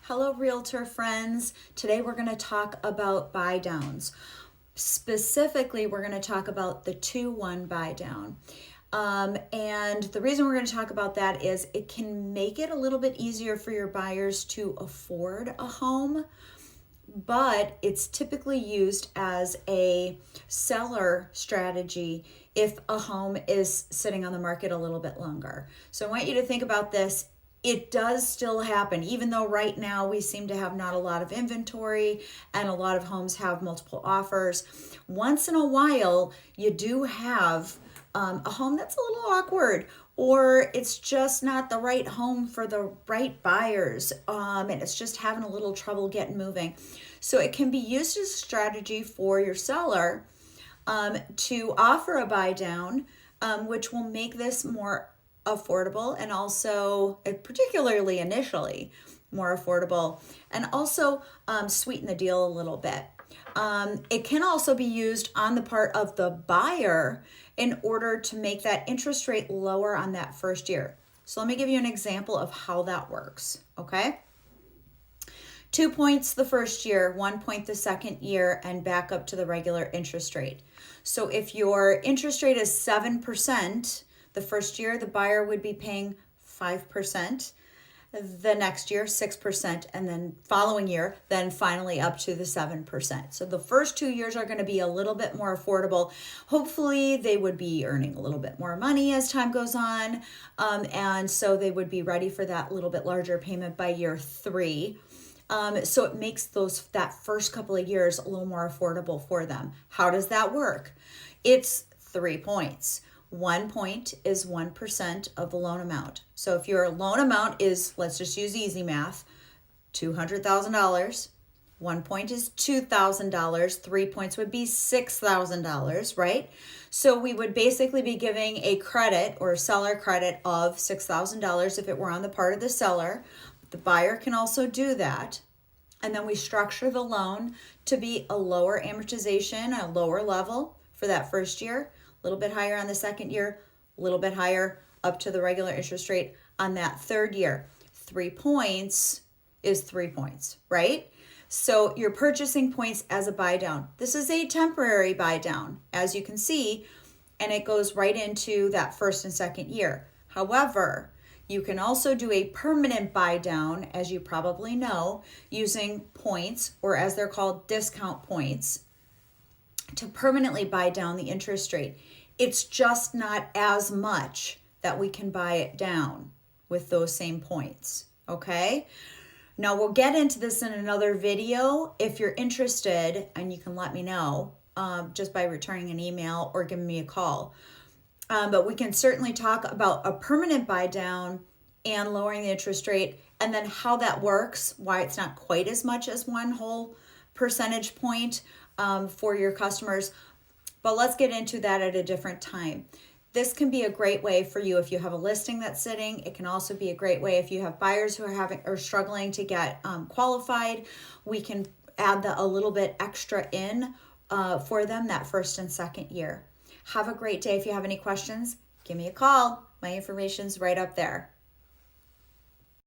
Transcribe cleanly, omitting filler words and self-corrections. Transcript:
Hello, realtor friends. Today we're going to talk about buy downs. Specifically, we're going to talk about the 2-1 buy down. And the reason we're going to talk about that is it can make it a little bit easier for your buyers to afford a home, but it's typically used as a seller strategy if a home is sitting on the market a little bit longer. So I want you to think about this. It does still happen, even though right now we seem to have not a lot of inventory and a lot of homes have multiple offers. Once in a while, you do have a home that's a little awkward, or it's just not the right home for the right buyers, and it's just having a little trouble getting moving. So it can be used as a strategy for your seller to offer a buy down, which will make this more affordable and also, particularly initially, more affordable, and also sweeten the deal a little bit. It can also be used on the part of the buyer in order to make that interest rate lower on that first year. So let me give you an example of how that works, okay? 2 points the first year, 1 point the second year, and back up to the regular interest rate. So if your interest rate is 7%, the first year, the buyer would be paying 5%, the next year, 6%, and then following year, then finally up to the 7%. So the first 2 years are going to be a little bit more affordable. Hopefully, they would be earning a little bit more money as time goes on, and so they would be ready for that little bit larger payment by year 3. So it makes that first couple of years a little more affordable for them. How does that work? It's 3 points. 1 point is 1% of the loan amount. So if your loan amount is, let's just use easy math, $200,000, 1 point is $2,000, 3 points would be $6,000, right? So we would basically be giving a credit or seller credit of $6,000 if it were on the part of the seller. The buyer can also do that. And then we structure the loan to be a lower amortization, a lower level for that first year, a little bit higher on the second year, a little bit higher up to the regular interest rate on that third year. 3 points is 3 points, right? So you're purchasing points as a buy down. This is a temporary buy down, as you can see, and it goes right into that first and second year. However, you can also do a permanent buy down, as you probably know, using points, or as they're called, discount points, to permanently buy down the interest rate. It's just not as much that we can buy it down with those same points, okay? Now we'll get into this in another video if you're interested, and you can let me know just by returning an email or giving me a call. But we can certainly talk about a permanent buy down and lowering the interest rate, and then how that works, why it's not quite as much as 1 whole percentage point for your customers. But let's get into that at a different time. This can be a great way for you if you have a listing that's sitting. It can also be a great way if you have buyers who are struggling to get qualified. We can add a little bit extra in for them that first and second year. Have a great day. If you have any questions, give me a call. My information's right up there.